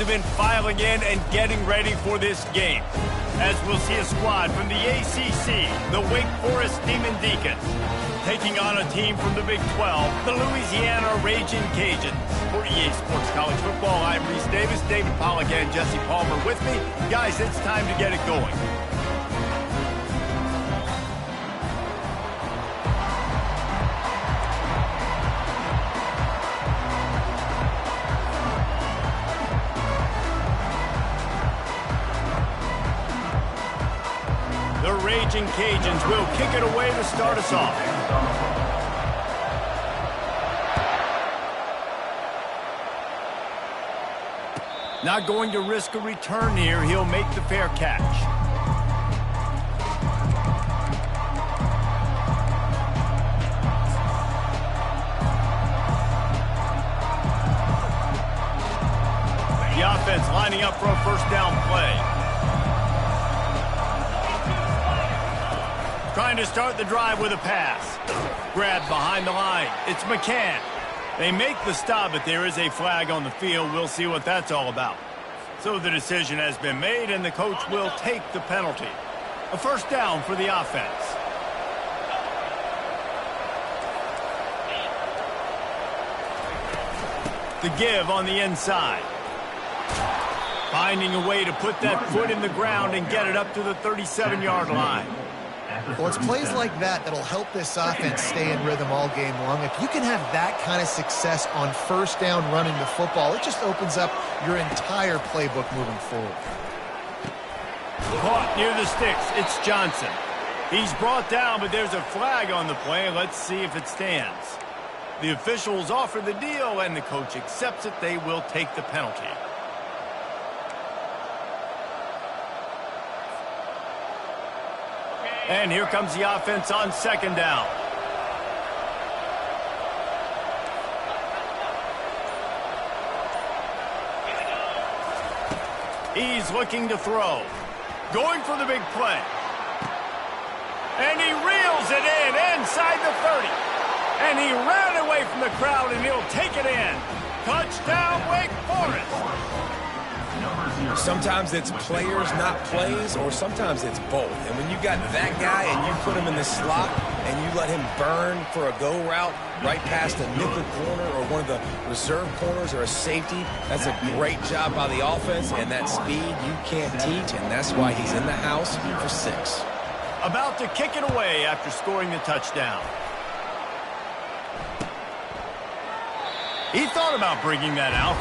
have been filing in and getting ready for this game, as we'll see a squad from the ACC, the Wake Forest Demon Deacons, taking on a team from the Big 12, the Louisiana Raging Cajuns. For EA Sports College Football, I'm Reese Davis, David Pollack, and Jesse Palmer with me. Guys, it's time to get it going. The Raging Cajuns will kick it away to start us off. Not going to risk a return here. He'll make the fair catch. The offense lining up for a first down play. Trying to start the drive with a pass. Grabbed behind the line. It's McCann. They make the stop, but there is a flag on the field. We'll see what that's all about. So the decision has been made, and the coach will take the penalty. A first down for the offense. The give on the inside. Finding a way to put that foot in the ground and get it up to the 37-yard line. Well, it's plays like that that'll help this offense stay in rhythm all game long. If you can have that kind of success on first down running the football, it just opens up your entire playbook moving forward. Caught near the sticks. It's Johnson. He's brought down, but there's a flag on the play. Let's see if it stands. The officials offer the deal, and the coach accepts it. They will take the penalty. And here comes the offense on second down. He's looking to throw. Going for the big play. And he reels it in inside the 30. And he ran away from the crowd, and he'll take it in. Touchdown, Wake Forest. Sometimes it's players, not plays, or sometimes it's both. And when you got that guy and you put him in the slot and you let him burn for a go route right past a nickel corner or one of the reserve corners or a safety, that's a great job by the offense, and that speed you can't teach, and that's why he's in the house for 6. About to kick it away after scoring the touchdown. He thought about bringing that out.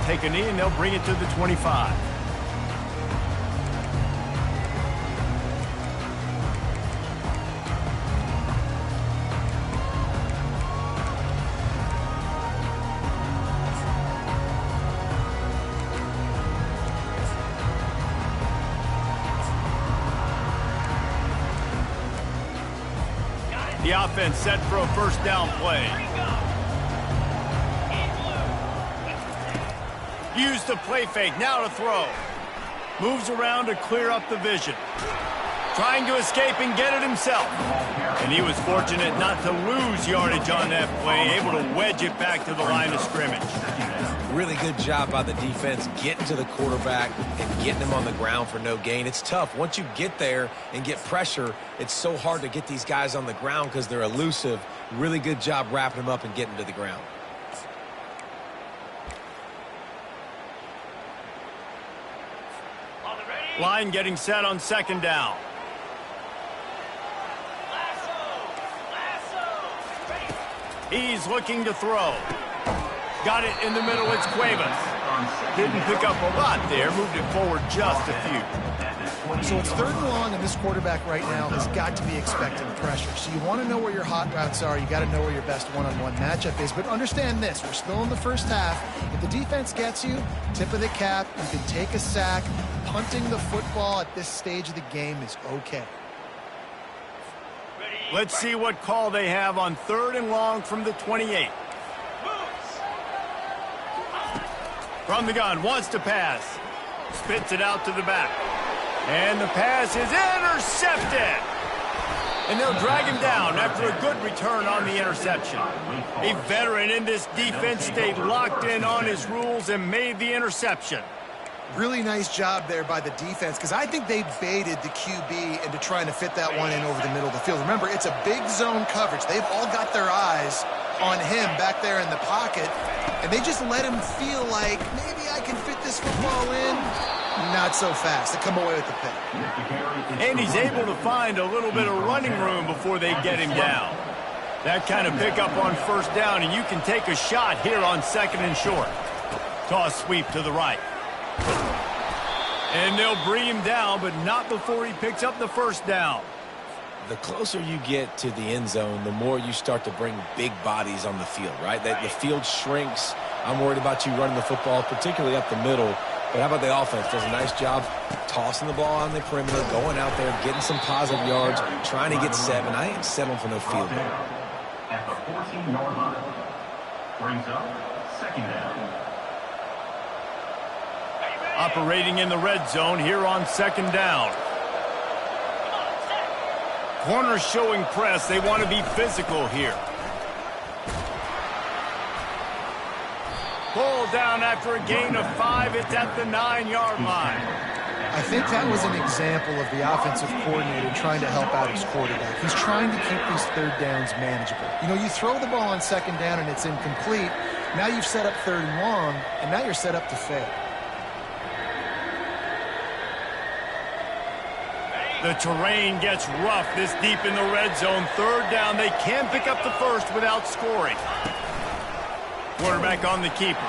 Take a knee, and they'll bring it to the 25. The offense set for a first down play. Use the play fake, now to throw. Moves around to clear up the vision. Trying to escape and get it himself. And he was fortunate not to lose yardage on that play, able to wedge it back to the line of scrimmage. Really good job by the defense getting to the quarterback and getting him on the ground for no gain. It's tough. Once you get there and get pressure, it's so hard to get these guys on the ground because they're elusive. Really good job wrapping them up and getting to the ground. Line getting set on second down. He's looking to throw. Got it in the middle. It's Cuevas. Didn't pick up a lot there, moved it forward just a few. So it's 3rd and long, and this quarterback right now has got to be expecting pressure. So you want to know where your hot routes are. You got to know where your best one-on-one matchup is. But understand this, we're still in the first half. If the defense gets you, tip of the cap, you can take a sack. Punting the football at this stage of the game is okay. Let's see what call they have on 3rd and long from the 28. From the gun, wants to pass. Spits it out to the back. And the pass is intercepted. And they'll drag him down after a good return on the interception. A veteran in this defense stayed locked in on his rules and made the interception. Really nice job there by the defense, because I think they baited the QB into trying to fit that one in over the middle of the field. Remember, it's a big zone coverage. They've all got their eyes on him back there in the pocket, and they just let him feel like, maybe I can fit this football in. Not so fast. They come away with the pick. And he's able to find a little bit of running room before they get him down. That kind of pickup on 1st down, and you can take a shot here on 2nd and short. Toss sweep to the right. And they'll bring him down, but not before he picks up the 1st down. The closer you get to the end zone, the more you start to bring big bodies on the field, right? That the field shrinks. I'm worried about you running the football, particularly up the middle. But how about the offense? Does a nice job tossing the ball on the perimeter, going out there, getting some positive yards, trying to get 7. I ain't settling for no field goal. At the 14-yard line, brings up 2nd down. Operating in the red zone here on 2nd down. Corners showing press. They want to be physical here. Pulled down after a gain of 5. It's at the 9-yard line. I think that was an example of the offensive coordinator trying to help out his quarterback. He's trying to keep these 3rd downs manageable. You know, you throw the ball on 2nd down and it's incomplete. Now you've set up 3rd and long, and now you're set up to fail. The terrain gets rough this deep in the red zone. 3rd down. They can pick up the 1st without scoring. Quarterback on the keeper.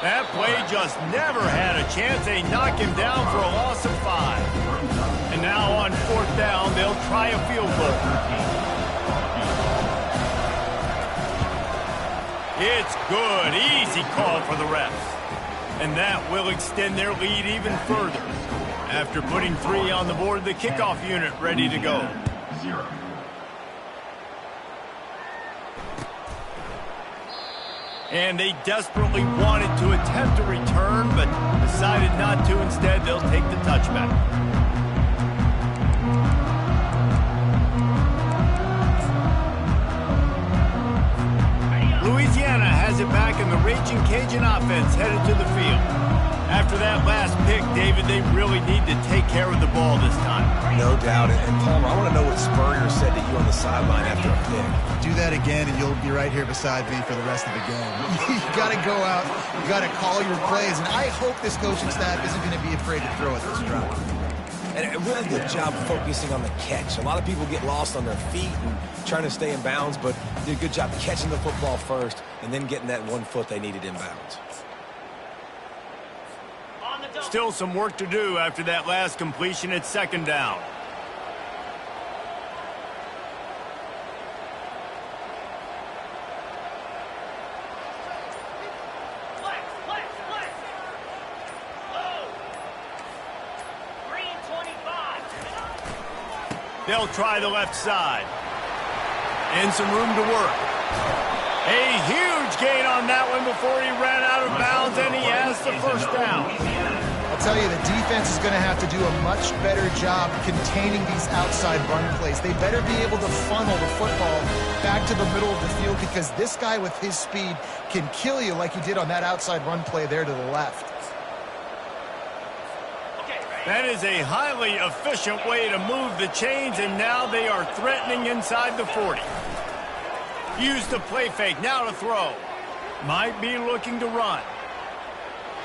That play just never had a chance. They knock him down for a loss of 5. And now on 4th down, they'll try a field goal. It's good. Easy call for the refs. And that will extend their lead even further. After putting 3 on the board, the kickoff unit ready to go. 0. And they desperately wanted to attempt a return, but decided not to. Instead, they'll take the touchback. Louisiana has it back, and the Raging Cajun offense headed to the field. After that last pick, David, they really need to take care of the ball this time. No doubt. And Palmer, I want to know what Spurrier said to you on the sideline after a pick. Do that again, and you'll be right here beside me for the rest of the game. You got to go out. You got to call your plays. And I hope this coaching staff isn't going to be afraid to throw at this drop. And a really good job focusing on the catch. A lot of people get lost on their feet and trying to stay in bounds, but did a good job catching the football first and then getting that 1 foot they needed in bounds. Still some work to do after that last completion at 2nd down. They'll try the left side. And some room to work. A huge gain on that one before he ran out of bounds, and he has the 1st down. I'll tell you, the defense is going to have to do a much better job containing these outside run plays. They better be able to funnel the football back to the middle of the field, because this guy with his speed can kill you like he did on that outside run play there to the left. That is a highly efficient way to move the chains, and now they are threatening inside the 40. Use the play fake, now to throw. Might be looking to run.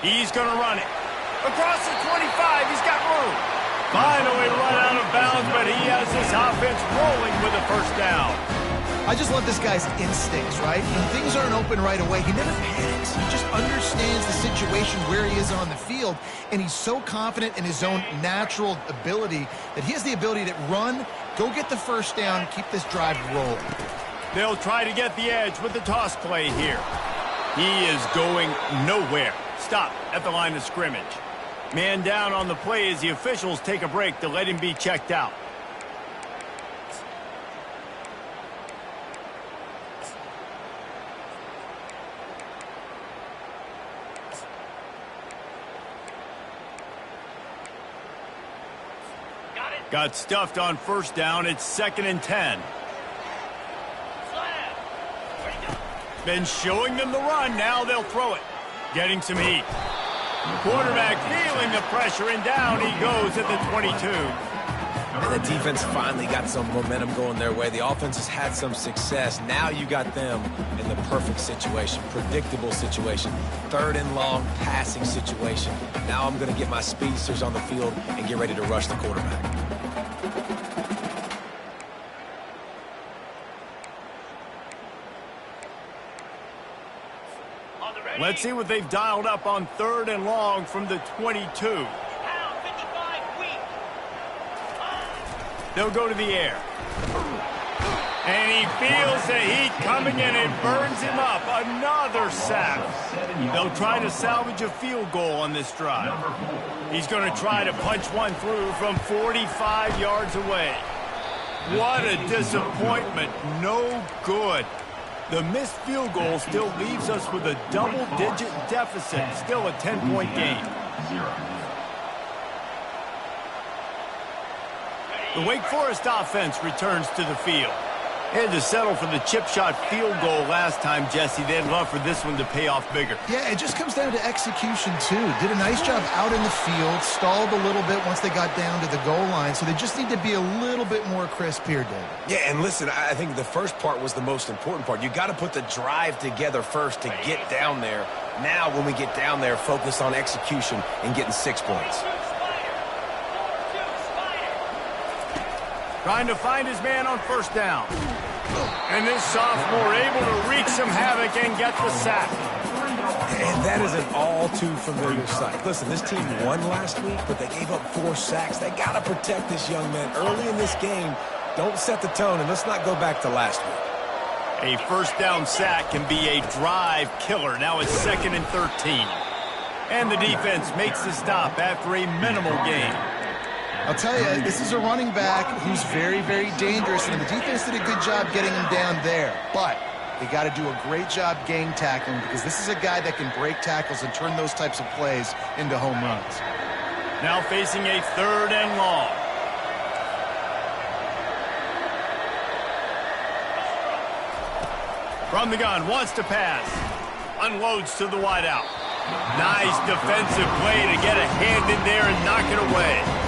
He's going to run it. Across the 25, he's got room. Finally run out of bounds, but he has this offense rolling with a 1st down. I just love this guy's instincts, right? When things aren't open right away, he never panics. He just understands the situation where he is on the field, and he's so confident in his own natural ability that he has the ability to run, go get the first down, keep this drive rolling. They'll try to get the edge with the toss play here. He is going nowhere. Stop at the line of scrimmage. Man down on the play as the officials take a break to let him be checked out. Got stuffed on first down. It's 2nd and 10. Been showing them the run. Now they'll throw it. Getting some heat. Quarterback feeling the pressure, and down he goes at the 22. And the defense finally got some momentum going their way. The offense has had some success. Now you got them in the perfect situation, predictable situation, 3rd and long passing situation. Now I'm going to get my speedsters on the field and get ready to rush the quarterback. Let's see what they've dialed up on 3rd and long from the 22. They'll go to the air. And he feels the heat coming in. It burns him up. Another sack. They'll try to salvage a field goal on this drive. He's going to try to punch one through from 45 yards away. What a disappointment. No good. The missed field goal still leaves us with a double-digit deficit. Still a 10-point game. The Wake Forest offense returns to the field. They had to settle for the chip shot field goal last time, Jesse. They'd love for this one to pay off bigger. Yeah, it just comes down to execution, too. Did a nice job out in the field, stalled a little bit once they got down to the goal line, so they just need to be a little bit more crisp here, David. Yeah, and listen, I think the first part was the most important part. You got to put the drive together first to get down there. Now, when we get down there, focus on execution and getting 6 points. Trying to find his man on first down. And this sophomore able to wreak some havoc and get the sack. And that is an all too familiar sight. Listen, this team won last week, but they gave up 4 sacks. They got to protect this young man early in this game. Don't set the tone, and let's not go back to last week. A first down sack can be a drive killer. Now it's 2nd and 13. And the defense makes the stop after a minimal gain. I'll tell you, this is a running back who's very, very dangerous, and the defense did a good job getting him down there. But they got to do a great job gang tackling, because this is a guy that can break tackles and turn those types of plays into home runs. Now facing a 3rd and long. From the gun, wants to pass. Unloads to the wideout. Nice defensive play to get a hand in there and knock it away.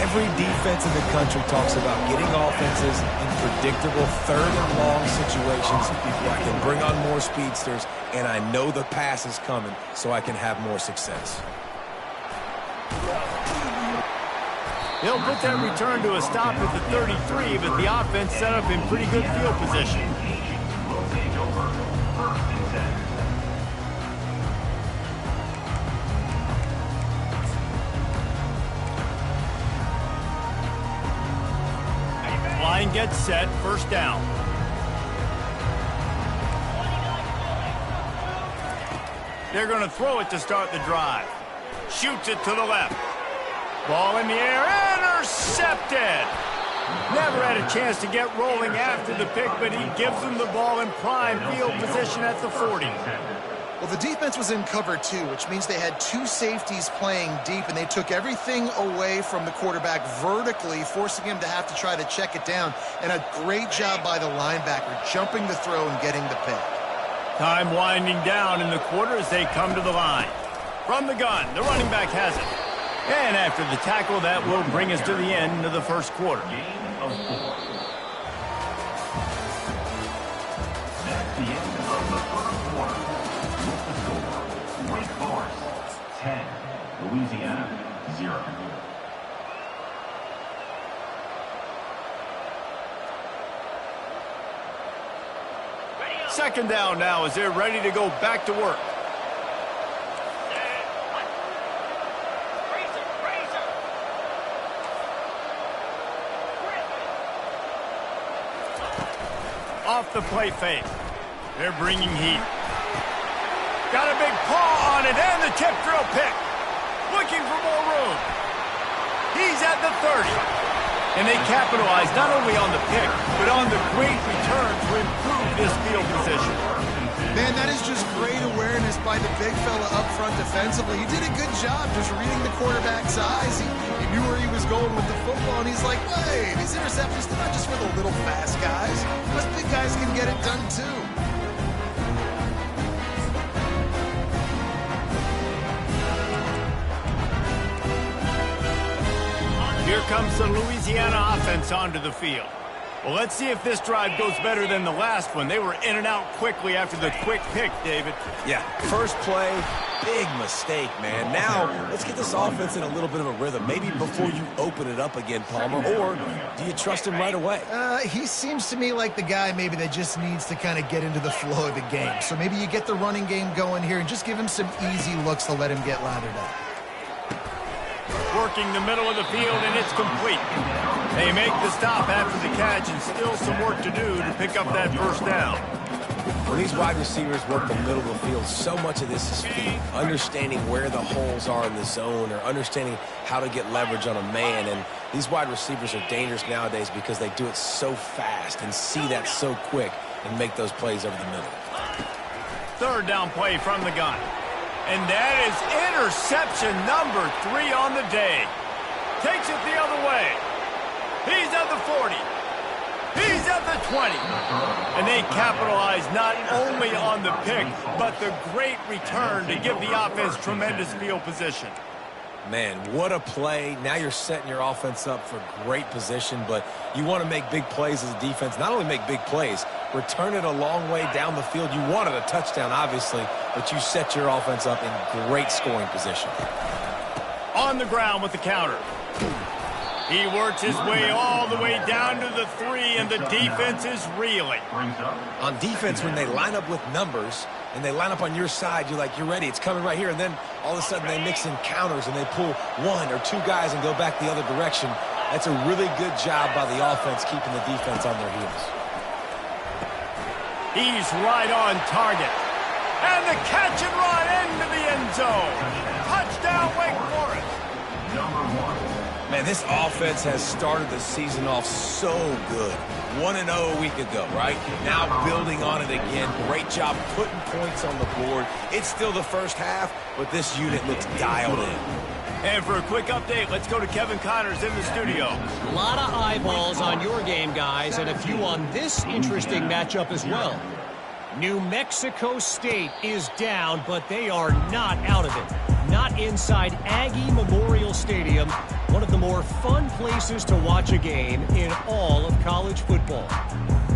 Every defense in the country talks about getting offenses in predictable 3rd and long situations where I can bring on more speedsters, and I know the pass is coming, so I can have more success. They'll put that return to a stop at the 33, but the offense set up in pretty good field position. Line gets set, first down. They're going to throw it to start the drive. Shoots it to the left. Ball in the air, intercepted. Never had a chance to get rolling after the pick, but he gives them the ball in prime field position at the 40. Well, the defense was in cover 2, which means they had 2 safeties playing deep, and they took everything away from the quarterback vertically, forcing him to have to try to check it down. And a great job by the linebacker, jumping the throw and getting the pick. Time winding down in the quarter as they come to the line. From the gun, the running back has it. And after the tackle, that will bring us to the end of the first quarter. Gain of 4. That's the end of the first quarter. With the score, Wake Forest 10, Louisiana 0. second down now as they're ready to go back to work. Off the play fake. They're bringing heat. Got a big paw on it and the tip drill pick. Looking for more room. He's at the 30. And they capitalize not only on the pick, but on the great return to improve this field position. Man, that is just great awareness by the big fella up front defensively. He did a good job just reading the quarterback's eyes. He knew where he was going with the football, and he's like, wait, these interceptions, they're not just for the little fast guys. Us big guys can get it done too. Here comes the Louisiana offense onto the field. Well, let's see if this drive goes better than the last one. They were in and out quickly after the quick pick, David. Yeah, first play, big mistake, man. Now, let's get this offense in a little bit of a rhythm. Maybe before you open it up again, Palmer, or do you trust him right away? He seems to me like the guy maybe that just needs to kind of get into the flow of the game. So maybe you get the running game going here and just give him some easy looks to let him get lathered up. Working the middle of the field, and it's complete. They make the stop after the catch, and still some work to do to pick up that first down. When these wide receivers work the middle of the field, so much of this is feet, understanding where the holes are in the zone or understanding how to get leverage on a man. And these wide receivers are dangerous nowadays because they do it so fast and see that so quick and make those plays over the middle. Third down play from the gun. And that is interception number 3 on the day. Takes it the other way. He's at the 40. He's at the 20. And they capitalize not only on the pick, but the great return to give the offense tremendous field position. Man, what a play. Now you're setting your offense up for great position, but you want to make big plays as a defense. Not only make big plays, return it a long way down the field. You wanted a touchdown, obviously, but you set your offense up in great scoring position. On the ground with the counter. He works his way all the way down to the 3, and the defense is reeling. On defense, when they line up with numbers and they line up on your side, you're ready. It's coming right here. And then all of a sudden they mix in counters and they pull 1 or 2 guys and go back the other direction. That's a really good job by the offense keeping the defense on their heels. He's right on target. And the catch and run into the end zone. Touchdown, Wake Forest. Man, this offense has started the season off so good. 1-0 a week ago, right? Now building on it again. Great job putting points on the board. It's still the first half, but this unit looks dialed in. And for a quick update, let's go to Kevin Connors in the studio. A lot of eyeballs on your game, guys, and a few on this interesting matchup as well. New Mexico State is down, but they are not out of it. Not inside Aggie Memorial Stadium, one of the more fun places to watch a game in all of college football.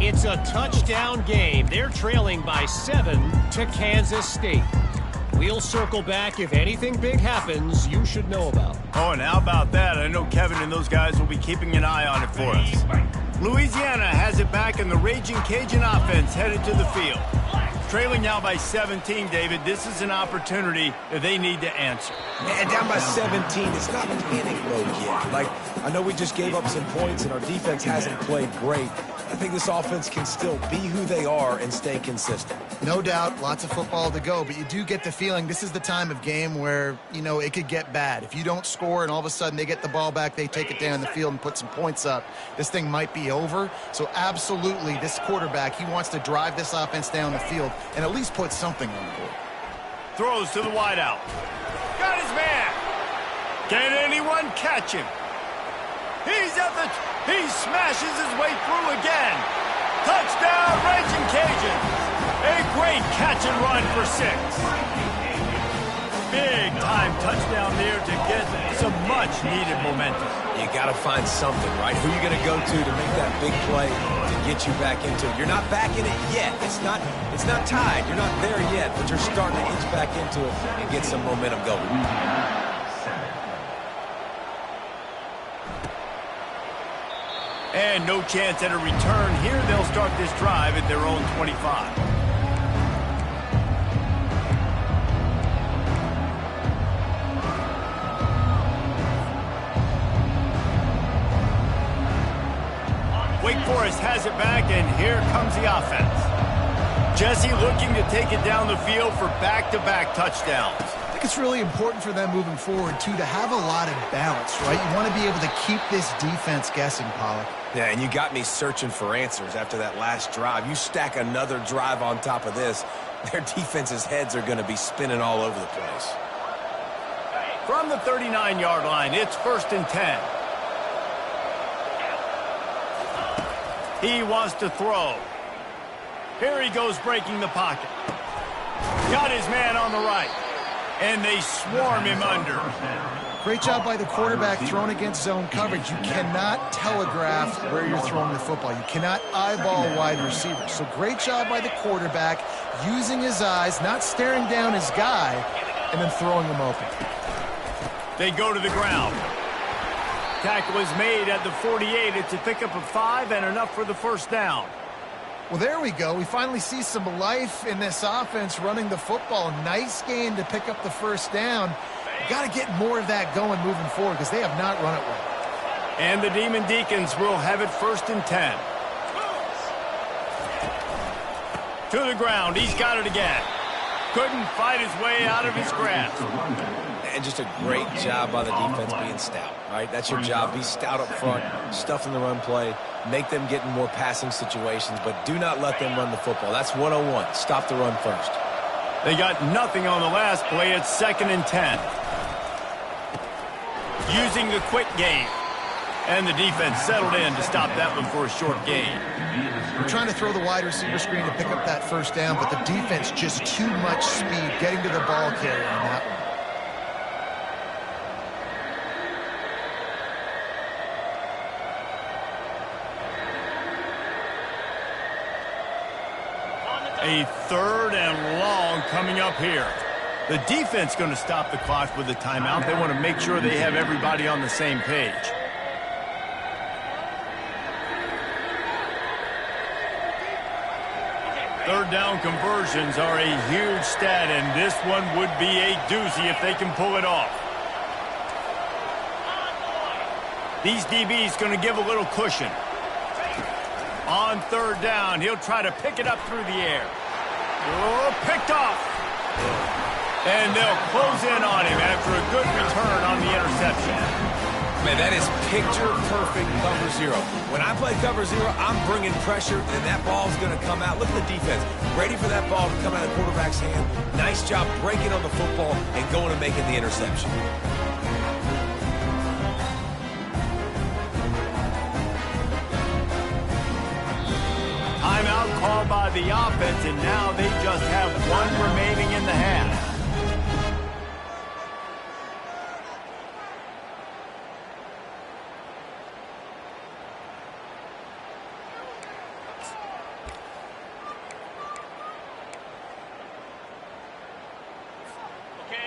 It's a touchdown game. They're trailing by 7 to Kansas State. We'll circle back if anything big happens you should know about. Oh, and how about that? I know Kevin and those guys will be keeping an eye on it for us. Louisiana has it back, and the Raging Cajun offense headed to the field. Trailing now by 17, David. This is an opportunity that they need to answer. And down by 17, it's not panic mode yet. Like, I know we just gave up some points and our defense hasn't played great. I think this offense can still be who they are and stay consistent. No doubt, lots of football to go, but you do get the feeling this is the time of game where, it could get bad. If you don't score and all of a sudden they get the ball back, they take it down the field and put some points up, this thing might be over. So absolutely, this quarterback, he wants to drive this offense down the field and at least put something on the board. Throws to the wideout. Got his man. Can anyone catch him? He smashes his way through again. Touchdown, Raging Cajuns. A great catch and run for 6. Big time touchdown there to get some much needed momentum. You got to find something, right? Who are you going to go to make that big play to get you back into it? You're not back in it yet. It's not tied. You're not there yet, but you're starting to inch back into it and get some momentum going. And no chance at a return here. They'll start this drive at their own 25. Wake Forest has it back, and here comes the offense. Jesse looking to take it down the field for back-to-back touchdowns. I think it's really important for them moving forward, too, to have a lot of balance, right? You want to be able to keep this defense guessing, Pollock. Yeah, and you got me searching for answers after that last drive. You stack another drive on top of this, their defense's heads are going to be spinning all over the place. From the 39-yard line, it's 1st and 10. He wants to throw. Here he goes breaking the pocket. Got his man on the right. And they swarm him under. Great job by the quarterback throwing against zone coverage. You cannot telegraph where you're throwing the football. You cannot eyeball a wide receiver. So great job by the quarterback using his eyes, not staring down his guy, and then throwing him open. They go to the ground. Tackle is made at the 48. It's a pickup of 5 and enough for the first down. Well, there we go. We finally see some life in this offense running the football. Nice gain to pick up the first down. Got to get more of that going moving forward because they have not run it well. And the Demon Deacons will have it 1st and 10. To the ground. He's got it again. Couldn't fight his way out of his grasp. And just a great job by the defense being stout, right? That's your job. Be stout up front, stuff in the run play, make them get in more passing situations, but do not let them run the football. That's 101. Stop the run first. They got nothing on the last play. It's 2nd and 10. Using the quick game. And the defense settled in to stop that one for a short gain. We're trying to throw the wide receiver screen to pick up that first down, but the defense just too much speed getting to the ball carrier on that one. A 3rd and long coming up here. The defense going to stop the clock with a timeout. They want to make sure they have everybody on the same page. Third down conversions are a huge stat, and this one would be a doozy if they can pull it off. These DBs going to give a little cushion. On 3rd down, he'll try to pick it up through the air. Oh, picked off. And they'll close in on him after a good return on the interception. Man, that is picture-perfect cover 0. When I play cover 0, I'm bringing pressure, and that ball's going to come out. Look at the defense. Ready for that ball to come out of the quarterback's hand. Nice job breaking on the football and going and making the interception. Timeout called by the offense, and now they just have one remaining in the half.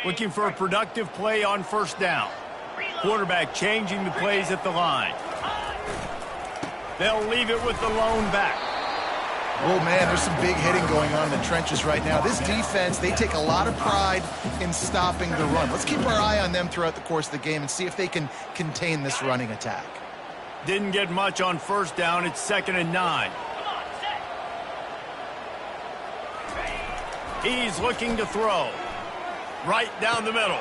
Looking for a productive play on 1st down. Quarterback changing the plays at the line. They'll leave it with the lone back. Oh, man, there's some big hitting going on in the trenches right now. This defense, they take a lot of pride in stopping the run. Let's keep our eye on them throughout the course of the game and see if they can contain this running attack. Didn't get much on 1st down. It's 2nd and 9. He's looking to throw. Right down the middle.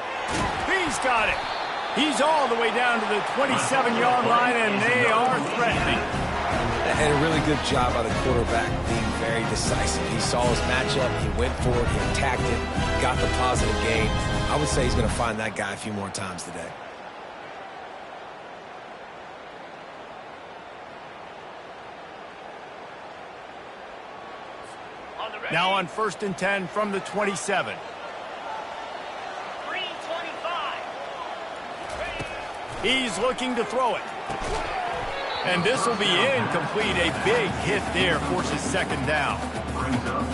He's got it. He's all the way down to the 27-yard line, and they are threatening. And a really good job by the quarterback being very decisive. He saw his matchup, he went for it, he attacked it, got the positive gain. I would say he's going to find that guy a few more times today. Now on 1st and 10 from the 27. He's looking to throw it. And this will be incomplete. A big hit there forces 2nd down.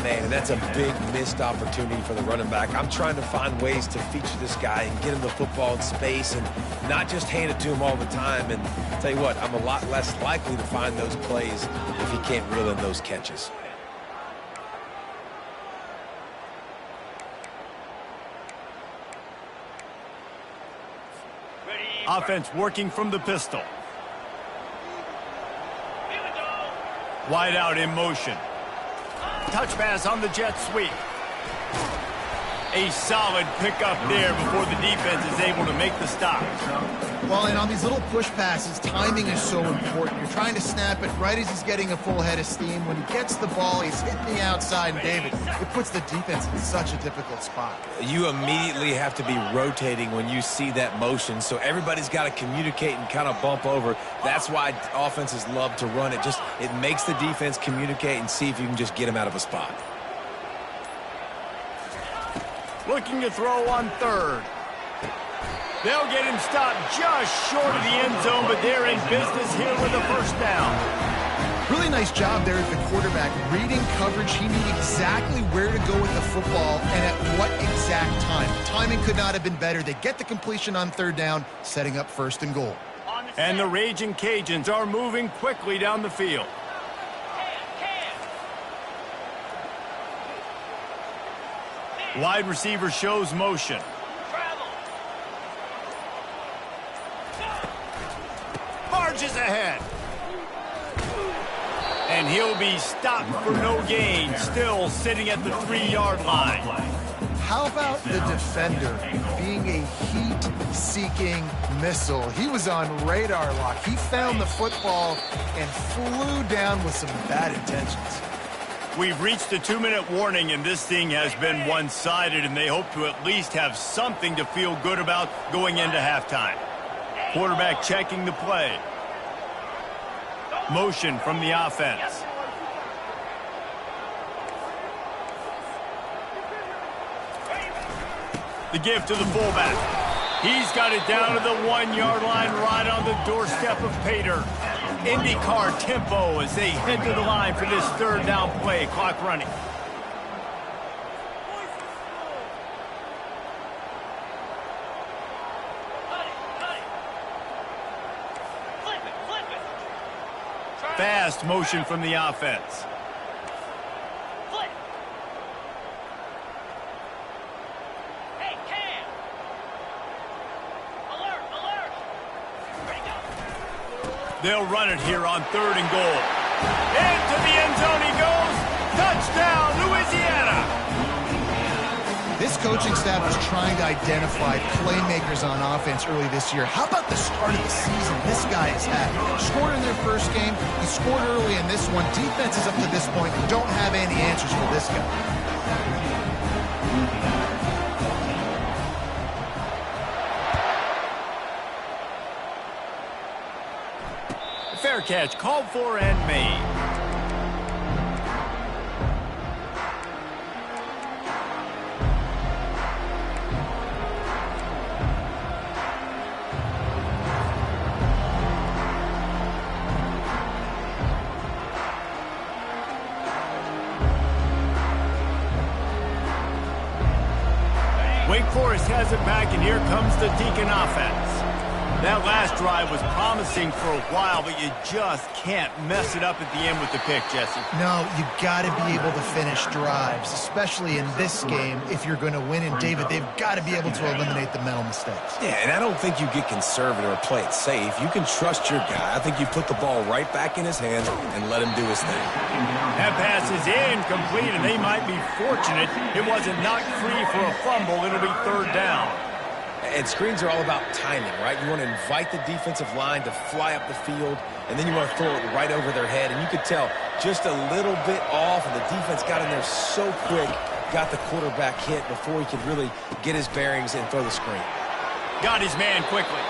Man, that's a big missed opportunity for the running back. I'm trying to find ways to feature this guy and get him the football in space and not just hand it to him all the time. And tell you what, I'm a lot less likely to find those plays if he can't reel in those catches. Offense working from the pistol. Wide out in motion. Touch pass on the jet sweep. A solid pickup there before the defense is able to make the stop. Well, and on these little push passes, timing is so important. You're trying to snap it right as he's getting a full head of steam. When he gets the ball, he's hitting the outside, and David, it puts the defense in such a difficult spot. You immediately have to be rotating when you see that motion, so everybody's got to communicate and kind of bump over. That's why offenses love to run it. It makes the defense communicate and see if you can just get him out of a spot. Looking to throw on third. They'll get him stopped just short of the end zone, but they're in business here with a first down. Really nice job there at the quarterback. Reading coverage, he knew exactly where to go with the football and at what exact time. Timing could not have been better. They get the completion on third down, setting up first and goal. And the Raging Cajuns are moving quickly down the field. Wide receiver shows motion. Marches ahead. And he'll be stopped for no gain, still sitting at the 3-yard line. How about the defender being a heat-seeking missile? He was on radar lock. He found the football and flew down with some bad intentions. We've reached the 2-minute warning, and this thing has been one-sided, and they hope to at least have something to feel good about going into halftime. Quarterback checking the play. Motion from the offense. The give to the fullback. He's got it down to the 1-yard line right on the doorstep of Pater. IndyCar tempo as they head to the line for this third down play. Clock running. Fast motion from the offense. They'll run it here on third and goal. Into the end zone he goes. Touchdown, Louisiana. This coaching staff was trying to identify playmakers on offense early this year. How about the start of the season this guy has had? Scored in their first game. He scored early in this one. Defenses up to this point don't have any answers for this guy. Fair catch, called for and made. Wake Forest has it back, and here comes the Deacon offense. That last drive was promising for a while, but you just can't mess it up at the end with the pick, Jesse. No, you got to be able to finish drives, especially in this game if you're going to win. And, David, they've got to be able to eliminate the mental mistakes. Yeah, and I don't think you get conservative or play it safe. You can trust your guy. I think you put the ball right back in his hands and let him do his thing. That pass is incomplete, and they might be fortunate it wasn't knocked free for a fumble. It'll be third down. And screens are all about timing, right? You want to invite the defensive line to fly up the field, and then you want to throw it right over their head. And you could tell just a little bit off, and the defense got in there so quick, got the quarterback hit before he could really get his bearings and throw the screen. Got his man quickly.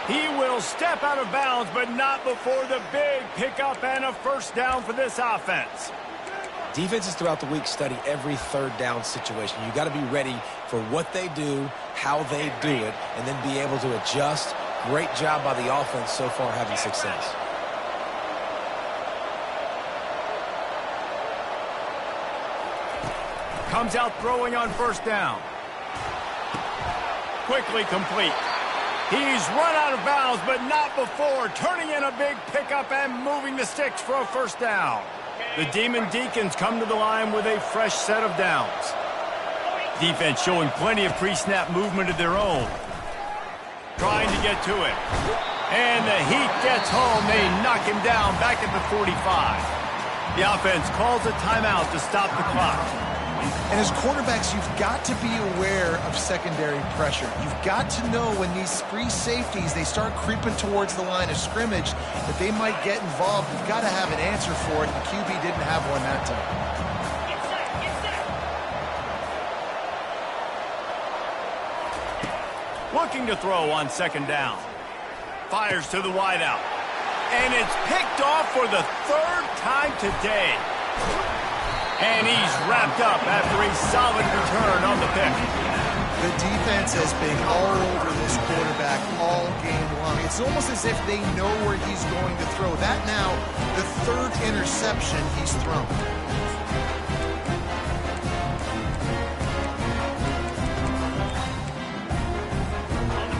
He will step out of bounds, but not before the big pickup and a first down for this offense. Defenses throughout the week study every third down situation. You got to be ready for what they do, how they do it, and then be able to adjust. Great job by the offense so far having success. Comes out throwing on first down. Quickly complete. He's run out of bounds, but not before turning in a big pickup and moving the sticks for a first down. The Demon Deacons come to the line with a fresh set of downs. Defense showing plenty of pre-snap movement of their own. Trying to get to it. And the heat gets home. They knock him down back at the 45. The offense calls a timeout to stop the clock. And as quarterbacks, you've got to be aware of secondary pressure. You've got to know when these free safeties, they start creeping towards the line of scrimmage, that they might get involved. You've got to have an answer for it. The QB didn't have one that time. Looking to throw on second down. Fires to the wideout. And it's picked off for the third time today. And he's wrapped up after a solid return on the pick. The defense has been all over this quarterback all game long. It's almost as if they know where he's going to throw. That now, the third interception he's thrown.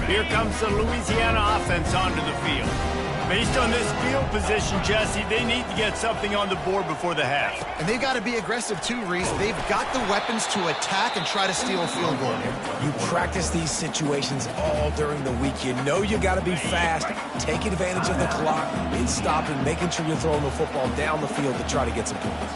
Here comes the Louisiana offense onto the field. Based on this field position, Jesse, they need to get something on the board before the half. And they've got to be aggressive too, Reese. They've got the weapons to attack and try to steal a field goal here. You practice these situations all during the week. You know you got to be fast, take advantage of the clock, and stop and making sure you're throwing the football down the field to try to get some points.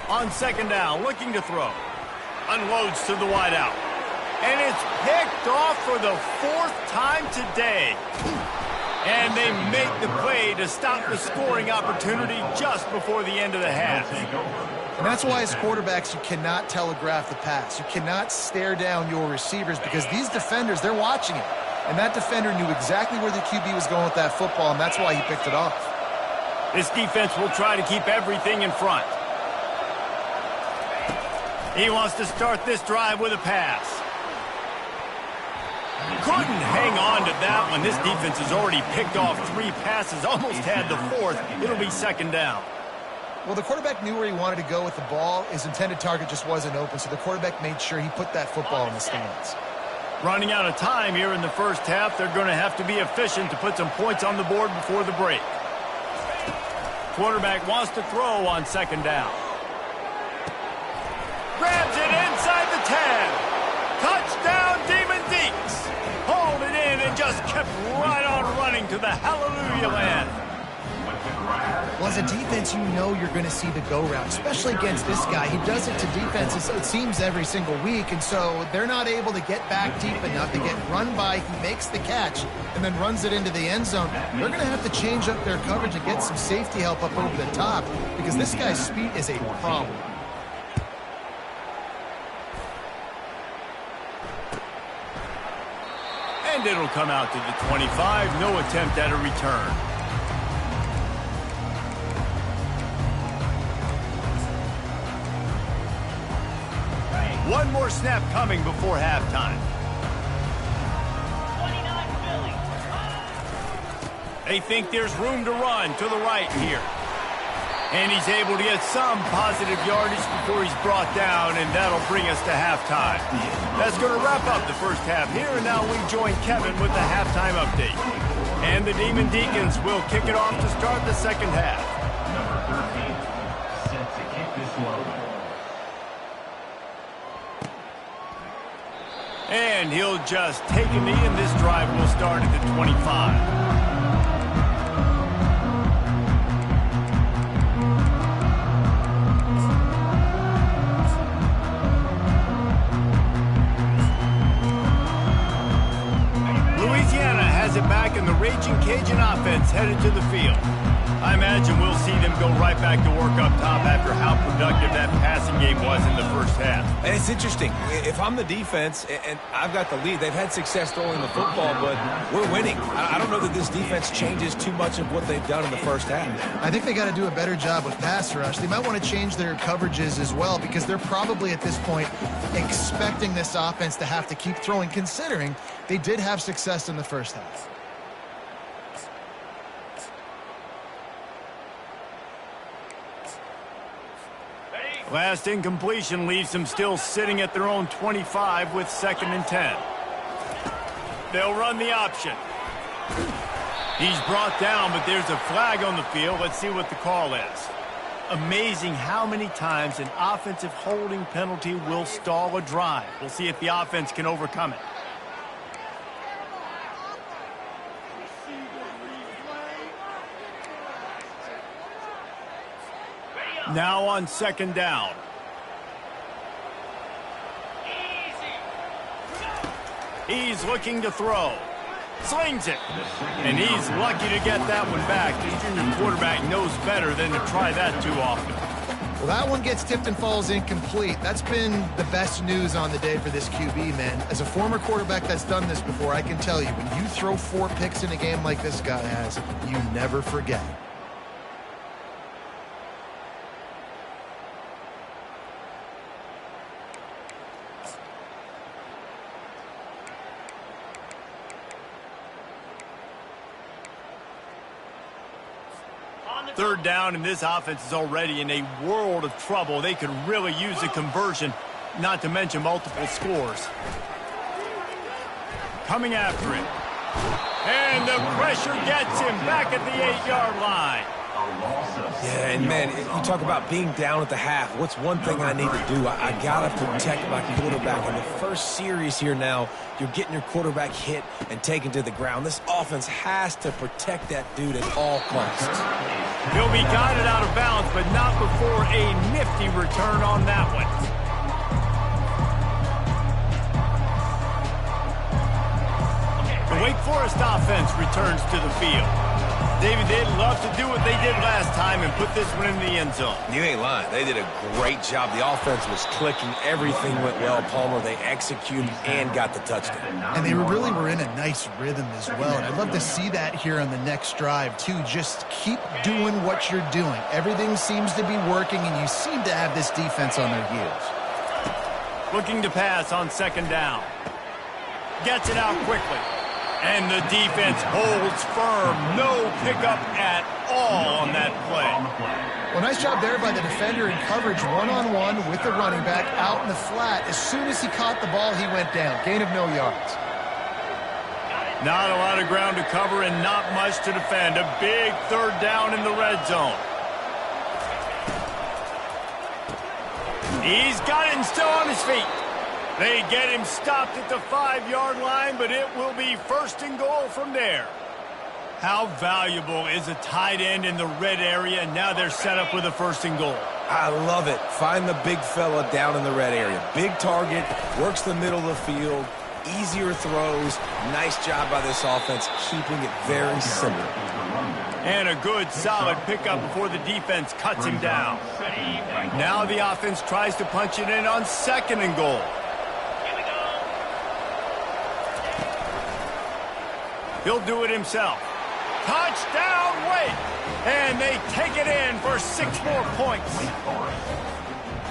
On second down, looking to throw. Unloads to the wideout. And it's picked off for the fourth time today. And they make the play to stop the scoring opportunity just before the end of the half. And that's why as quarterbacks, you cannot telegraph the pass. You cannot stare down your receivers because these defenders, they're watching it. And that defender knew exactly where the QB was going with that football, and that's why he picked it off. This defense will try to keep everything in front. He wants to start this drive with a pass. Couldn't hang on to that one. This defense has already picked off 3 passes, almost had the 4th. It'll be second down. Well, the quarterback knew where he wanted to go with the ball. His intended target just wasn't open, so the quarterback made sure he put that football in the stands. Running out of time here in the first half, they're going to have to be efficient to put some points on the board before the break. Quarterback wants to throw on second down. Grabs it inside the 10. Touchdown, Demon Deeks. Hauled it in and just kept right on running to the hallelujah land. Well, as a defense, you know you're going to see the go route, especially against this guy. He does it to defenses, it seems, every single week, and so they're not able to get back deep enough. They get run by, he makes the catch, and then runs it into the end zone. They're going to have to change up their coverage and get some safety help up over the top because this guy's speed is a problem. And it'll come out to the 25. No attempt at a return. One more snap coming before halftime. They think there's room to run to the right here. And he's able to get some positive yardage before he's brought down, and that'll bring us to halftime. That's going to wrap up the first half here, and now we join Kevin with the halftime update. And the Demon Deacons will kick it off to start the second half. Number 13, set to kick this one. And he'll just take a knee, and this drive will start at the 25. Louisiana has it back, and the Raging Cajun offense headed to the field. I imagine we'll see them go right back to work up top after how productive that passing game was in the first half. And it's interesting. If I'm the defense and I've got the lead, they've had success throwing the football, but we're winning. I don't know that this defense changes too much of what they've done in the first half. I think they got to do a better job with pass rush. They might want to change their coverages as well because they're probably at this point expecting this offense to have to keep throwing, considering they did have success in the first half. Last incompletion leaves them still sitting at their own 25 with 2nd and 10. They'll run the option. He's brought down, but there's a flag on the field. Let's see what the call is. Amazing how many times an offensive holding penalty will stall a drive. We'll see if the offense can overcome it. Now on second down. He's looking to throw. Slings it. And he's lucky to get that one back. The junior quarterback knows better than to try that too often. Well, that one gets tipped and falls incomplete. That's been the best news on the day for this QB, man. As a former quarterback that's done this before, I can tell you, when you throw 4 picks in a game like this guy has, you never forget. Third down, and this offense is already in a world of trouble. They could really use a conversion, not to mention multiple scores. Coming after it. And the pressure gets him back at the 8-yard line. Yeah, and man, you talk about being down at the half. What's one thing I need to do? I got to protect my quarterback. In the first series here now, you're getting your quarterback hit and taken to the ground. This offense has to protect that dude at all costs. He'll be guided out of bounds, but not before a nifty return on that one. The Wake Forest offense returns to the field. David, they'd love to do what they did last time and put this one in the end zone. You ain't lying. They did a great job. The offense was clicking. Everything went well, Palmer. They executed and got the touchdown. And they really were in a nice rhythm as well. And I'd love to see that here on the next drive, too. Just keep doing what you're doing. Everything seems to be working, and you seem to have this defense on their heels. Looking to pass on second down. Gets it out quickly. And the defense holds firm. No pickup at all on that play. Well, nice job there by the defender in coverage one-on-one with the running back out in the flat. As soon as he caught the ball, he went down. Gain of no yards. Not a lot of ground to cover and not much to defend. A big third down in the red zone. He's got him still on his feet. They get him stopped at the 5-yard line, but it will be first and goal from there. How valuable is a tight end in the red area? Now they're set up with a first and goal. I love it. Find the big fella down in the red area. Big target, works the middle of the field, easier throws. Nice job by this offense, keeping it very simple. And a good, solid pickup before the defense cuts him down. Now the offense tries to punch it in on second and goal. He'll do it himself. Touchdown, Wake! And they take it in for 6 more points.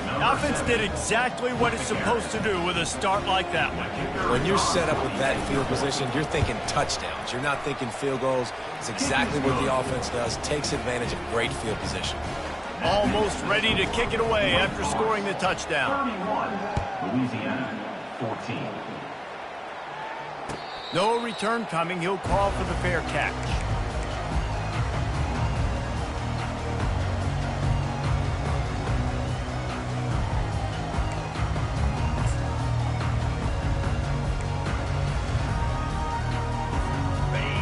The offense did exactly what it's supposed to do with a start like that one. When you're set up with that field position, you're thinking touchdowns. You're not thinking field goals. It's exactly what the offense does. Takes advantage of great field position. Almost ready to kick it away after scoring the touchdown. 31, Louisiana, 14. No return coming. He'll call for the fair catch.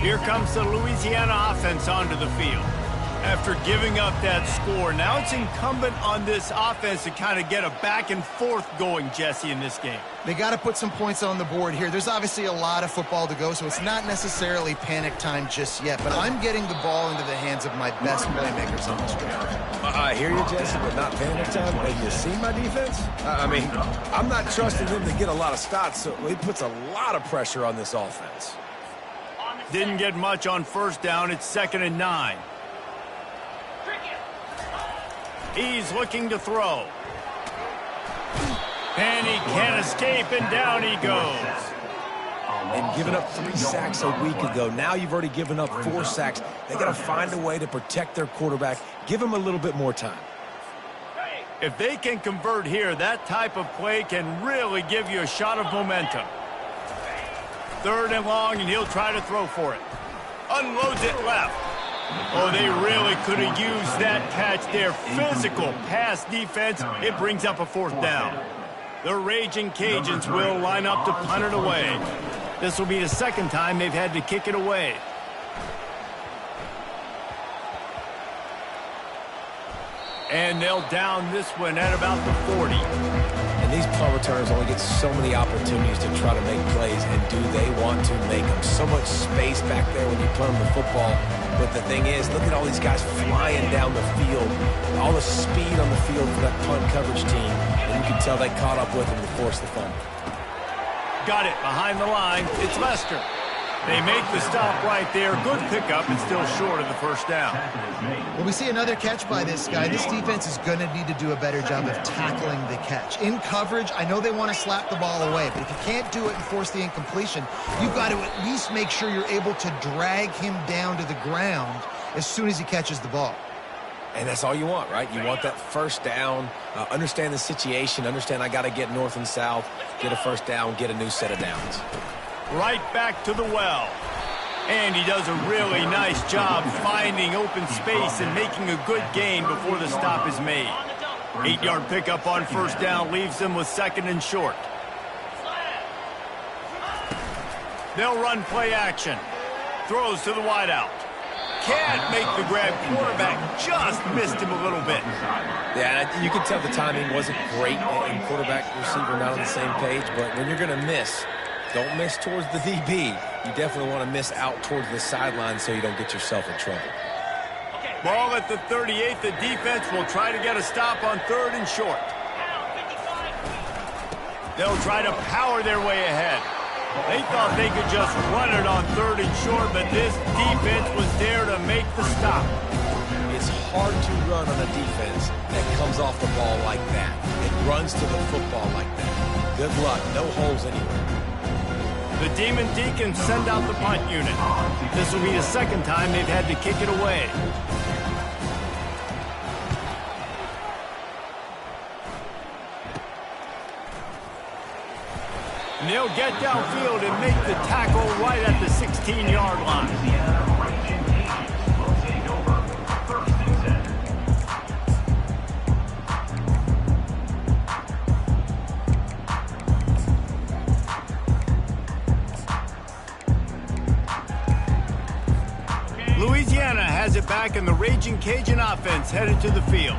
Here comes the Louisiana offense onto the field. After giving up that score, now it's incumbent on this offense to kind of get a back and forth going, Jesse, in this game. They got to put some points on the board here. There's obviously a lot of football to go, so it's not necessarily panic time just yet, but I'm getting the ball into the hands of my best playmakers on this drive. I hear you, Jesse, but not panic time. Have you seen my defense? I mean, I'm not trusting them to get a lot of stops, so it puts a lot of pressure on this offense. Didn't get much on first down. It's 2nd and 9. He's looking to throw. And he can't escape, and down he goes. And giving up 3 sacks a week ago. Now you've already given up 4 sacks. They got to find a way to protect their quarterback. Give him a little bit more time. If they can convert here, that type of play can really give you a shot of momentum. 3rd and long, and he'll try to throw for it. Unloads it left. Oh, they really could have used that catch there. Physical pass defense. It brings up a 4th down. The Raging Cajuns will line up to punt it away. This will be the 2nd time they've had to kick it away. And they'll down this one at about the 40. And these punt returners only get so many opportunities to try to make plays, and do they want to make them? So much space back there when you punt them the football. But the thing is, look at all these guys flying down the field. All the speed on the field for that punt coverage team. And you can tell they caught up with them to force the fumble. Got it behind the line. It's Lester. They make the stop right there. Good pickup and still short of the 1st down. Well, we see another catch by this guy. This defense is going to need to do a better job of tackling the catch. In coverage, I know they want to slap the ball away, but if you can't do it and force the incompletion, you've got to at least make sure you're able to drag him down to the ground as soon as he catches the ball. And that's all you want, right? You want that 1st down, understand the situation, understand I got to get north and south, get a 1st down, get a new set of downs. Right back to the well. And he does a really nice job finding open space and making a good gain before the stop is made. 8-yard pickup on 1st down leaves them with 2nd and short. They'll run play action. Throws to the wideout. Can't make the grab. Quarterback just missed him a little bit. Yeah, you can tell the timing wasn't great, and quarterback receiver not on the same page, but when you're going to miss, don't miss towards the DB. You definitely want to miss out towards the sideline so you don't get yourself in trouble. Ball at the 38. The defense will try to get a stop on 3rd and short. They'll try to power their way ahead. They thought they could just run it on 3rd and short, but this defense was there to make the stop. It's hard to run on a defense that comes off the ball like that. It runs to the football like that. Good luck. No holes anywhere. The Demon Deacons send out the punt unit. This will be the 2nd time they've had to kick it away. And they'll get downfield and make the tackle right at the 16-yard line. Louisiana has it back, and the Raging Cajun offense headed to the field.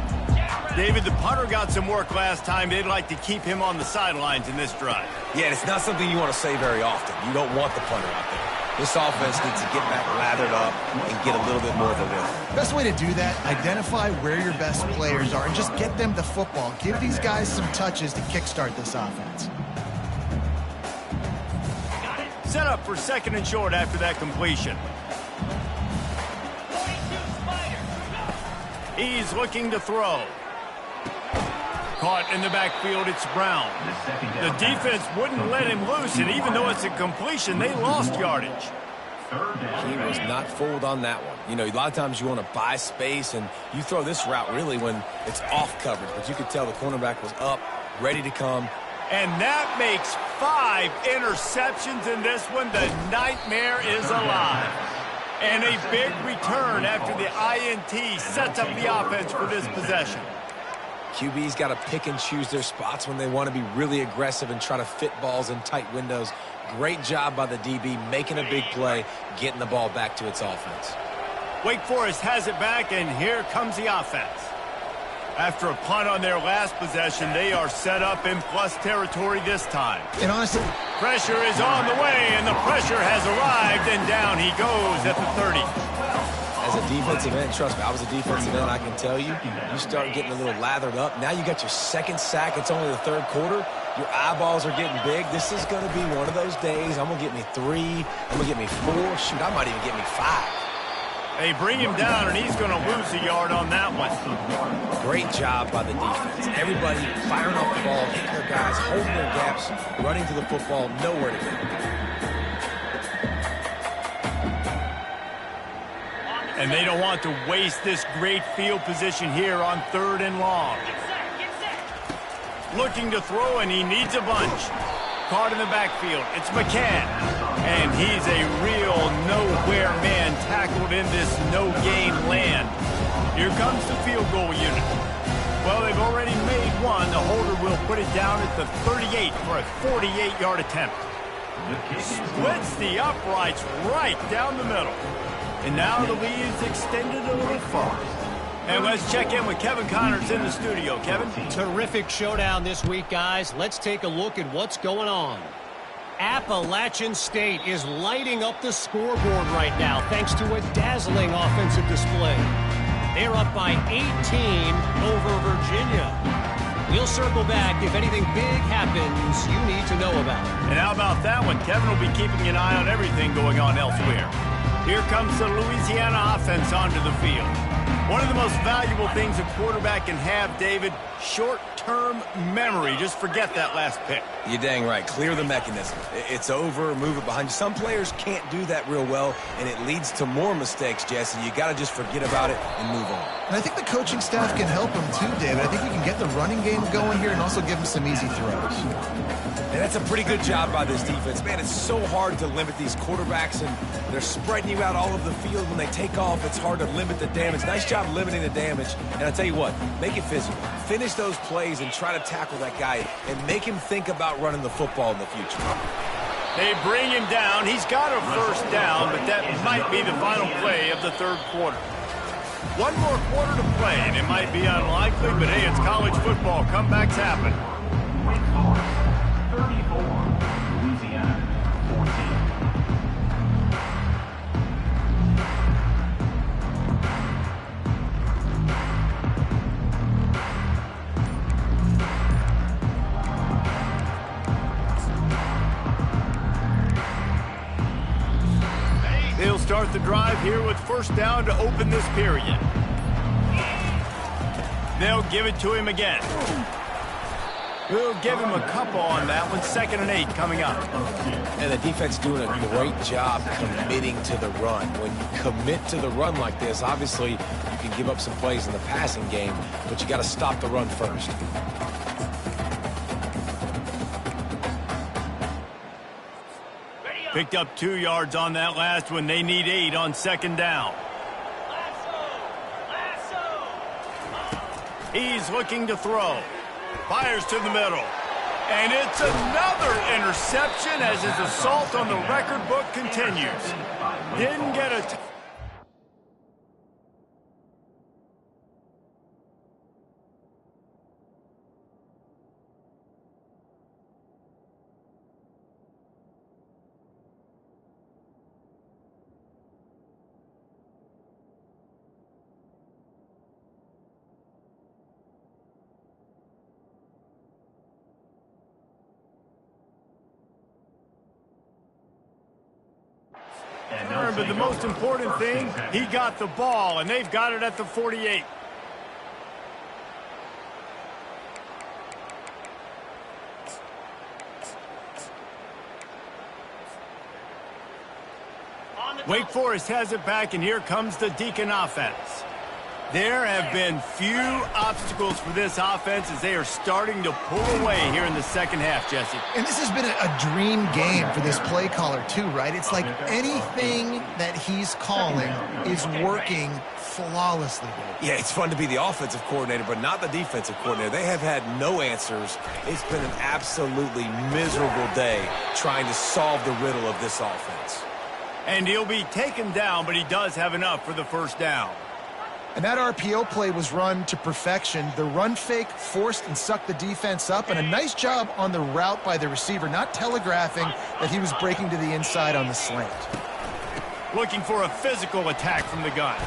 David, the punter got some work last time. They'd like to keep him on the sidelines in this drive. Yeah, it's not something you want to say very often. You don't want the punter out there. This offense needs to get back lathered up and get a little bit more of a lift. Best way to do that, identify where your best players are and just get them the football. Give these guys some touches to kickstart this offense. Set up for 2nd and short after that completion. He's looking to throw. Caught in the backfield, it's Brown. The defense wouldn't let him loose, and even though it's a completion, they lost yardage. He was not fooled on that one. You know, a lot of times you want to buy space, and you throw this route really when it's off coverage, but you could tell the cornerback was up, ready to come. And that makes 5 interceptions in this one. The nightmare is alive. And a big return after the INT sets up the offense for this possession. QB's got to pick and choose their spots when they want to be really aggressive and try to fit balls in tight windows. Great job by the DB making a big play, getting the ball back to its offense. Wake Forest has it back, and here comes the offense. After a punt on their last possession, they are set up in plus territory this time. And honestly, pressure is on the way, and the pressure has arrived, and down he goes at the 30. As a defensive end, trust me, I was a defensive end, I can tell you, you start getting a little lathered up. Now you got your 2nd sack. It's only the 3rd quarter. Your eyeballs are getting big. This is going to be one of those days. I'm going to get me 3. I'm going to get me 4. Shoot, I might even get me 5. They bring him down, and he's going to lose a yard on that one. Great job by the defense. Everybody firing off the ball, hitting their guys, holding their gaps, running to the football, nowhere to go. And they don't want to waste this great field position here on 3rd and long. Looking to throw, and he needs a bunch. caught in the backfield. It's McCann. And he's a real nowhere man tackled in this no-gain land. Here comes the field goal unit. Well, they've already made one. The holder will put it down at the 38 for a 48-yard attempt. Splits the uprights right down the middle. And now the lead's extended a little far. And let's check in with Kevin Connors in the studio. Kevin? Terrific showdown this week, guys. Let's take a look at what's going on. Appalachian State is lighting up the scoreboard right now thanks to a dazzling offensive display. They're up by 18 over Virginia. We'll circle back if anything big happens you need to know about. And how about that one? Kevin will be keeping an eye on everything going on elsewhere. Here comes the Louisiana offense onto the field. One of the most valuable things a quarterback can have, David, short-term memory. Just forget that last pick. You're dang right. Clear the mechanism. It's over, move it behind you. Some players can't do that real well, and it leads to more mistakes, Jesse. You got to just forget about it and move on. And I think the coaching staff can help him too, David. I think we can get the running game going here and also give him some easy throws. And that's a pretty good job by this defense. Man, it's so hard to limit these quarterbacks, and they're spreading you out all over the field. When they take off, it's hard to limit the damage. Nice job limiting the damage. And I'll tell you what, make it physical. Finish those plays and try to tackle that guy and make him think about running the football in the future. They bring him down. He's got a first down, but that might be the final play of the third quarter. One more quarter to play, and it might be unlikely, but hey, it's college football. Comebacks happen. 34, Louisiana 14. They'll start the drive here with first down to open this period. They'll give it to him again. We'll give him a couple on that one. 2nd and 8 coming up. And the defense doing a great job committing to the run. When you commit to the run like this, obviously you can give up some plays in the passing game, but you got to stop the run first. Picked up 2 yards on that last one. They need 8 on 2nd down. He's looking to throw. Fires to the middle. And it's another interception as his assault on the record book continues. Didn't get a... But the most important thing, he got the ball, and they've got it at the 48. Wake Forest has it back, and here comes the Deacon offense. There have been few obstacles for this offense as they are starting to pull away here in the second half, Jesse. And this has been a dream game for this play caller too, right? It's like anything that he's calling is working flawlessly. Yeah, it's fun to be the offensive coordinator, but not the defensive coordinator. They have had no answers. It's been an absolutely miserable day trying to solve the riddle of this offense. And he'll be taken down, but he does have enough for the first down. And that RPO play was run to perfection. The run fake forced and sucked the defense up, and a nice job on the route by the receiver, not telegraphing that he was breaking to the inside on the slant. Looking for a physical attack from the gun.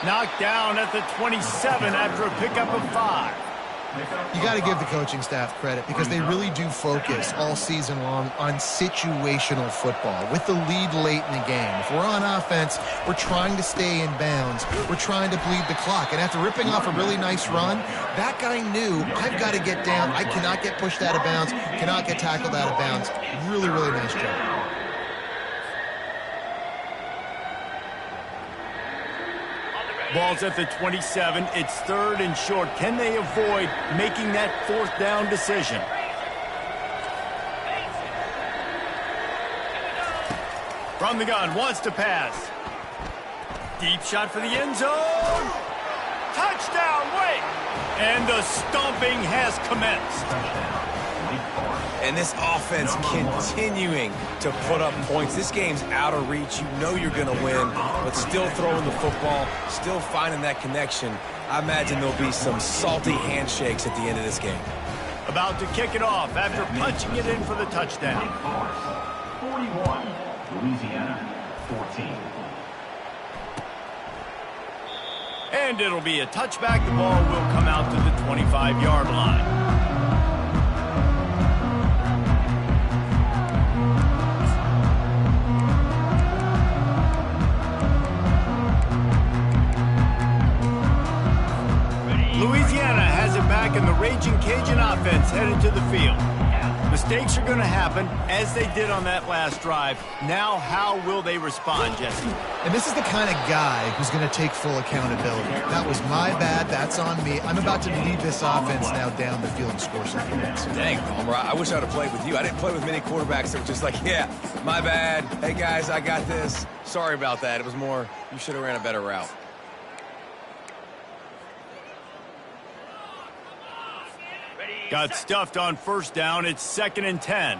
Knocked down at the 27 after a pickup of 5. You got to give the coaching staff credit because they really do focus all season long on situational football with the lead late in the game. If we're on offense, we're trying to stay in bounds. We're trying to bleed the clock. And after ripping off a really nice run, that guy knew, I've got to get down. I cannot get pushed out of bounds, cannot get tackled out of bounds. Really, really nice job. Ball's at the 27. It's 3rd and short. Can they avoid making that 4th down decision? From the gun, wants to pass. Deep shot for the end zone. Touchdown, Wake! And the stomping has commenced. And this offense continuing to put up points. This game's out of reach. You know you're going to win, but still throwing the football, still finding that connection. I imagine there'll be some salty handshakes at the end of this game. About to kick it off after punching it in for the touchdown. 41, Louisiana 14. And it'll be a touchback. The ball will come out to the 25-yard line. Louisiana has it back, and the Raging Cajun offense headed to the field. Mistakes are going to happen, as they did on that last drive. Now, how will they respond, Jesse? And this is the kind of guy who's going to take full accountability. That was my bad. That's on me. I'm about to lead this offense now down the field and score some points. Dang, Palmer, I wish I'd have played with you. I didn't play with many quarterbacks that were just like, yeah, my bad. Hey, guys, I got this. Sorry about that. It was more, you should have ran a better route. Got stuffed on first down. It's 2nd and 10.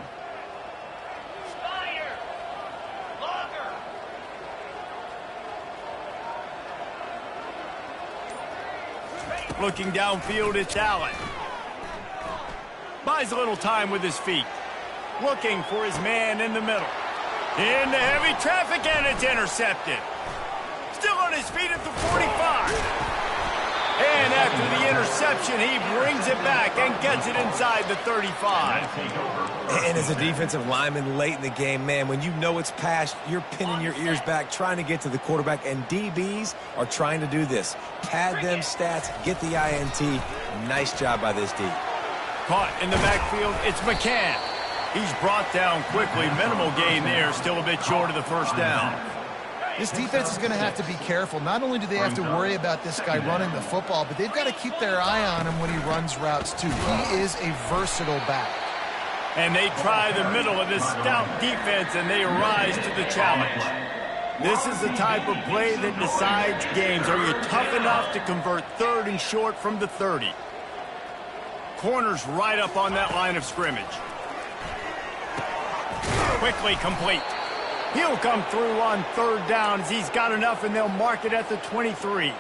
Looking downfield, it's Allen. Buys a little time with his feet. Looking for his man in the middle. Into heavy traffic, and it's intercepted. Still on his feet at the 45. And after the interception, he brings it back and gets it inside the 35. And as a defensive lineman late in the game, man, when you know it's past, you're pinning your ears back, trying to get to the quarterback, and DBs are trying to do this. Pad them stats, get the INT. Nice job by this D. Caught in the backfield, it's McCann. He's brought down quickly. Minimal gain there, still a bit short of the first down. This defense is going to have to be careful. Not only do they have to worry about this guy running the football, but they've got to keep their eye on him when he runs routes, too. He is a versatile back. And they try the middle of this stout defense, and they rise to the challenge. This is the type of play that decides games. Are you tough enough to convert 3rd and short from the 30? Corners right up on that line of scrimmage. Quickly complete. He'll come through on 3rd down as he's got enough, and they'll mark it at the 23.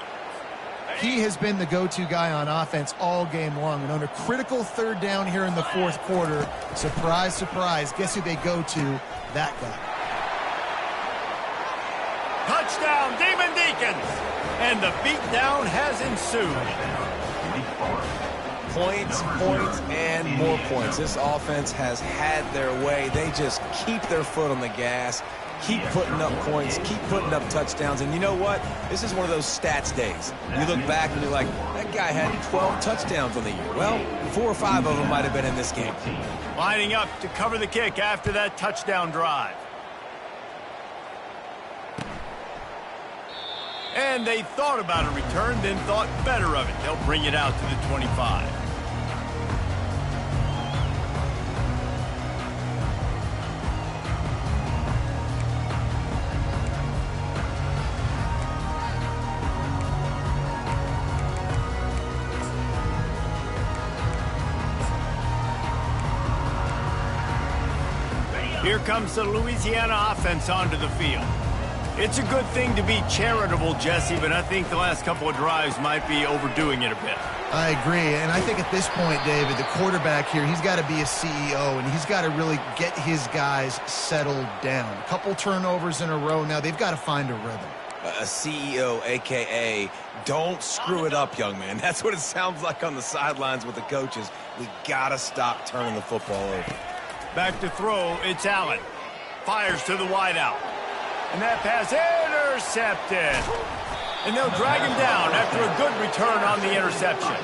He has been the go-to guy on offense all game long. And on a critical 3rd down here in the 4th quarter, surprise, surprise, guess who they go to? That guy. Touchdown, Demon Deacons! And the beatdown has ensued. Points, points, and more points. This offense has had their way. They just keep their foot on the gas, keep putting up points, keep putting up touchdowns. And you know what? This is one of those stats days. You look back and you're like, that guy had 12 touchdowns on the year. Well, 4 or 5 of them might have been in this game. Lining up to cover the kick after that touchdown drive. And they thought about a return, then thought better of it. They'll bring it out to the 25. Here comes the Louisiana offense onto the field. It's a good thing to be charitable, Jesse, but I think the last couple of drives might be overdoing it a bit. I agree, and I think at this point, David, the quarterback here, he's got to be a CEO, and he's got to really get his guys settled down. A couple turnovers in a row now. They've got to find a rhythm. A CEO, a.k.a. don't screw it up, young man. That's what it sounds like on the sidelines with the coaches. We got to stop turning the football over. Back to throw, it's Allen. Fires to the wideout. And that pass intercepted. And they'll drag him down after a good return on the interception.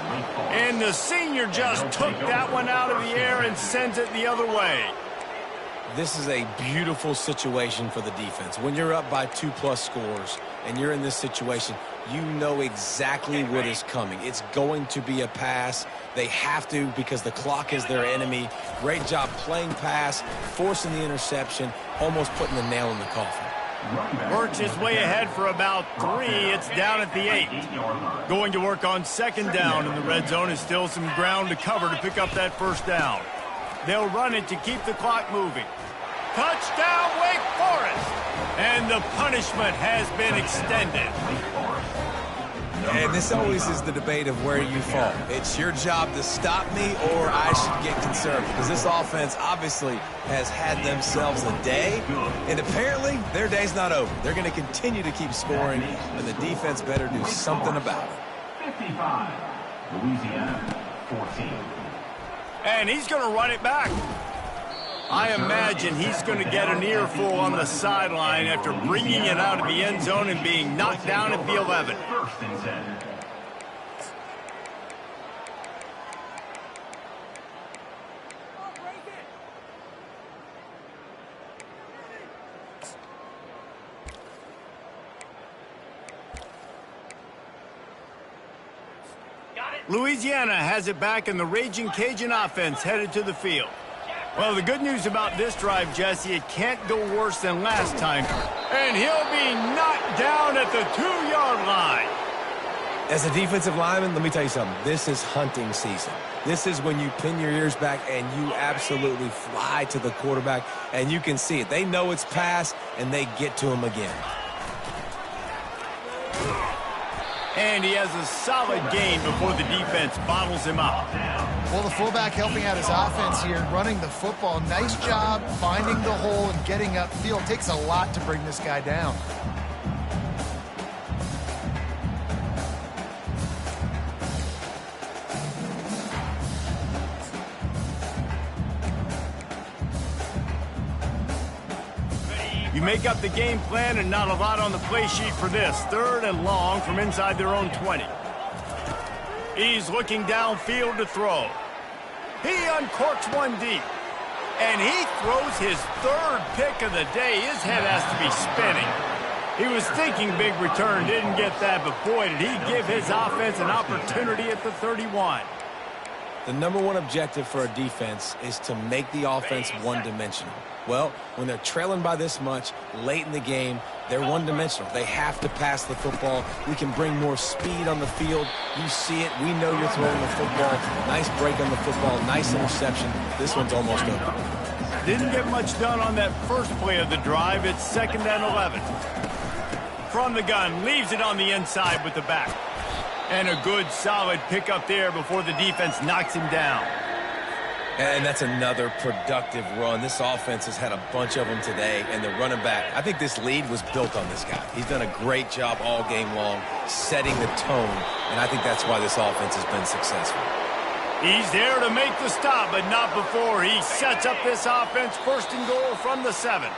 And the senior just took that one out of the air and sends it the other way. This is a beautiful situation for the defense. When you're up by 2+ scores, and you're in this situation, you know exactly what is coming. It's going to be a pass. They have to because the clock is their enemy. Great job playing pass, forcing the interception, almost putting the nail in the coffin. Works his way ahead for about 3. It's down at the 8. Going to work on second down in the red zone is still some ground to cover to pick up that first down. They'll run it to keep the clock moving. Touchdown, Wake Forest! And the punishment has been extended. And this always is the debate of where you fall. It's your job to stop me or I should get conservative. Because this offense obviously has had themselves a day. And apparently their day's not over. They're going to continue to keep scoring. And the defense better do something about it. 55, Louisiana, 14. And he's going to run it back. I imagine he's going to get an earful on the sideline after bringing it out of the end zone and being knocked down at the 11. First and 10. Louisiana has it back, and the Raging Cajun offense headed to the field. Well, the good news about this drive, Jesse, it can't go worse than last time. And he'll be knocked down at the 2-yard line. As a defensive lineman, let me tell you something. This is hunting season. This is when you pin your ears back and you absolutely fly to the quarterback, and you can see it. They know it's pass, and they get to him again. And he has a solid gain before the defense bottles him up. Well, the fullback helping out his offense here, running the football. Nice job finding the hole and getting upfield. Takes a lot to bring this guy down. You make up the game plan and not a lot on the play sheet for this. 3rd and long from inside their own 20. He's looking downfield to throw. He uncorks one deep. And he throws his 3rd pick of the day. His head has to be spinning. He was thinking big return, didn't get that, but boy, did he give his offense an opportunity at the 31. The #1 objective for a defense is to make the offense one-dimensional. Well, when they're trailing by this much late in the game, they're one-dimensional. They have to pass the football. We can bring more speed on the field. You see it. We know you're throwing the football. Nice break on the football. Nice interception. This one's almost over. Didn't get much done on that first play of the drive. It's 2nd and 11. From the gun, leaves it on the inside with the back. And a good, solid pickup there before the defense knocks him down. And that's another productive run. This offense has had a bunch of them today, and the running back, I think this lead was built on this guy. He's done a great job all game long setting the tone, and I think that's why this offense has been successful. He's there to make the stop, but not before he sets up this offense 1st and goal from the 7.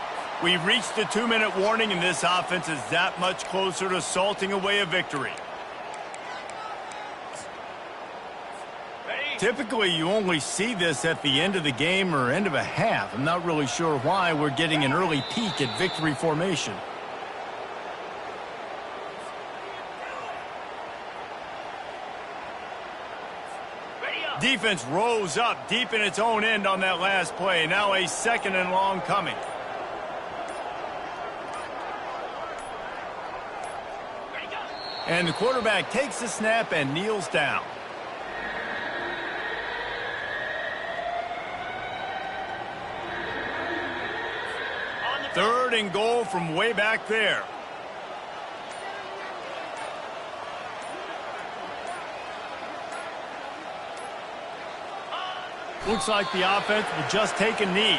We've reached the 2-minute warning, and this offense is that much closer to salting away a victory. Typically, you only see this at the end of the game or end of a half. I'm not really sure why we're getting an early peek at victory formation. Defense rose up deep in its own end on that last play. Now a 2nd and long coming. And the quarterback takes the snap and kneels down. 3rd and goal from way back there. Looks like the offense will just take a knee.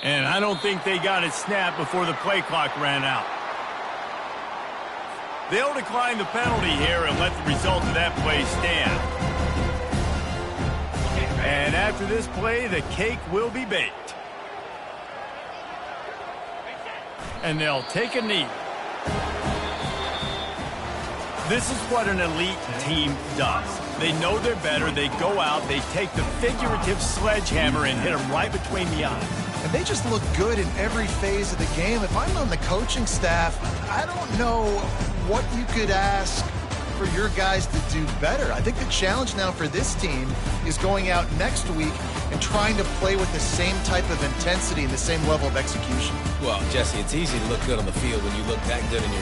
And I don't think they got it snapped before the play clock ran out. They'll decline the penalty here and let the result of that play stand. And after this play, the cake will be baked. And they'll take a knee. This is what an elite team does. They know they're better. They go out. They take the figurative sledgehammer and hit them right between the eyes. And they just look good in every phase of the game. If I'm on the coaching staff, I don't know what you could ask for your guys to do better. I think the challenge now for this team is going out next week and trying to play with the same type of intensity and the same level of execution. Well, Jesse, it's easy to look good on the field when you look that good in your